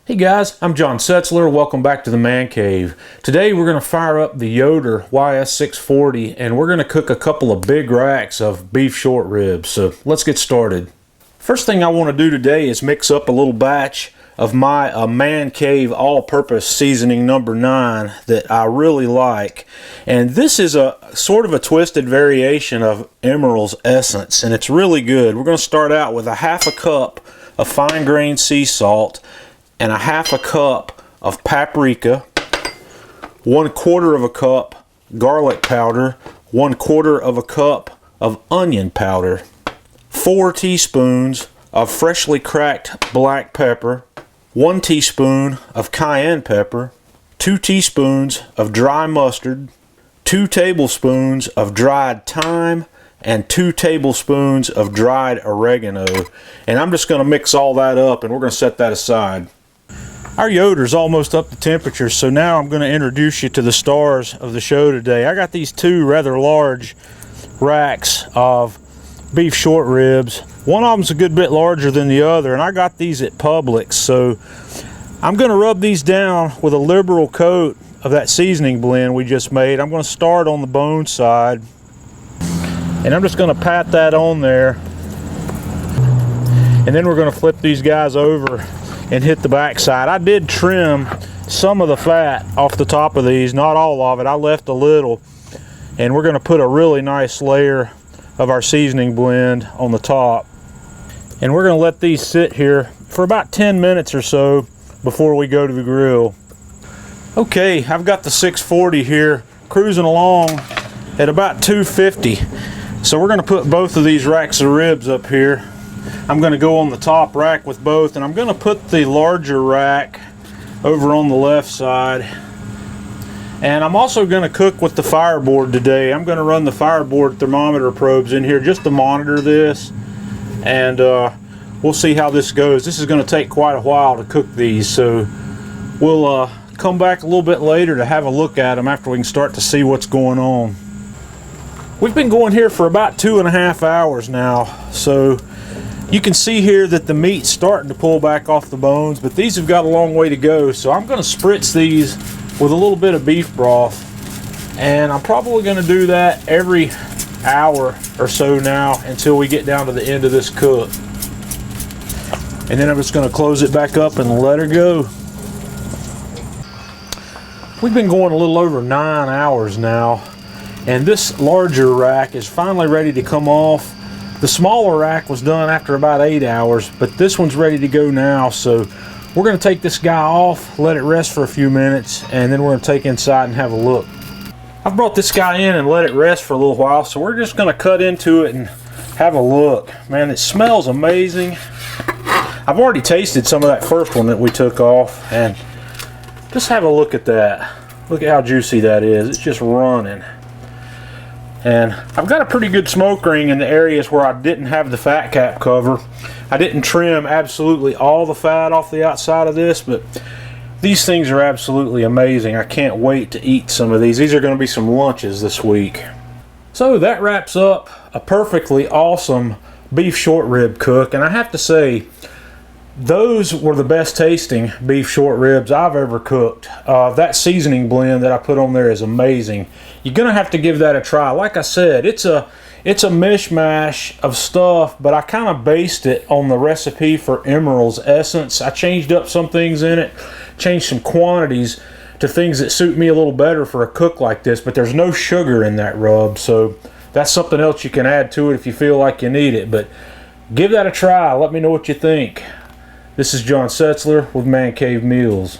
Hey guys, I'm John Setzler. Welcome back to the Man Cave. Today we're going to fire up the Yoder YS640 and we're going to cook a couple of big racks of beef short ribs. So let's get started. First thing I want to do today is mix up a little batch of my Man Cave all-purpose seasoning number 9 that I really like. And this is a sort of a twisted variation of Emeril's Essence, and it's really good. We're going to start out with a half a cup of fine-grained sea salt and a half a cup of paprika, 1/4 of a cup garlic powder, 1/4 of a cup of onion powder, 4 teaspoons of freshly cracked black pepper, 1 teaspoon of cayenne pepper, 2 teaspoons of dry mustard, 2 tablespoons of dried thyme, and 2 tablespoons of dried oregano. And I'm just going to mix all that up and we're going to set that aside. Our Yoder's almost up to temperature, so now I'm going to introduce you to the stars of the show today. I got these 2 rather large racks of beef short ribs. One of them's a good bit larger than the other, and I got these at Publix, so I'm going to rub these down with a liberal coat of that seasoning blend we just made. I'm going to start on the bone side, and I'm just going to pat that on there, and then we're going to flip these guys over and hit the back side. I did trim some of the fat off the top of these, not all of it. I left a little, and we're going to put a really nice layer of our seasoning blend on the top, and we're going to let these sit here for about 10 minutes or so before we go to the grill. Okay, I've got the 640 here cruising along at about 250, so we're going to put both of these racks of ribs up here. I'm going to go on the top rack with both, and I'm going to put the larger rack over on the left side. And I'm also going to cook with the fireboard today. I'm going to run the fireboard thermometer probes in here just to monitor this, and we'll see how this goes. This is going to take quite a while to cook these, so we'll come back a little bit later to have a look at them after we can start to see what's going on. We've been going here for about 2.5 hours now, so you can see here that the meat's starting to pull back off the bones, but these have got a long way to go. So I'm going to spritz these with a little bit of beef broth, and I'm probably going to do that every hour or so now until we get down to the end of this cook. And then I'm just going to close it back up and let her go. We've been going a little over 9 hours now, and this larger rack is finally ready to come off. The smaller rack was done after about 8 hours, but this one's ready to go now. So we're going to take this guy off, let it rest for a few minutes, and then we're going to take inside and have a look. I've brought this guy in and let it rest for a little while, so we're just going to cut into it and have a look. Man, it smells amazing. I've already tasted some of that first one that we took off, and just have a look at that. Look at how juicy that is. It's just running. And I've got a pretty good smoke ring in the areas where I didn't have the fat cap cover. I didn't trim absolutely all the fat off the outside of this, but these things are absolutely amazing. I can't wait to eat some of these. These are going to be some lunches this week. So that wraps up a perfectly awesome beef short rib cook, and I have to say, those were the best tasting beef short ribs I've ever cooked. That seasoning blend that I put on there is amazing. You're gonna have to give that a try. Like I said, it's a mishmash of stuff, but I kind of based it on the recipe for Emeril's Essence. I changed up some things in it, changed some quantities to things that suit me a little better for a cook like this, but there's no sugar in that rub, so that's something else you can add to it if you feel like you need it. But give that a try. Let me know what you think. This is John Setzler with Man Cave Meals.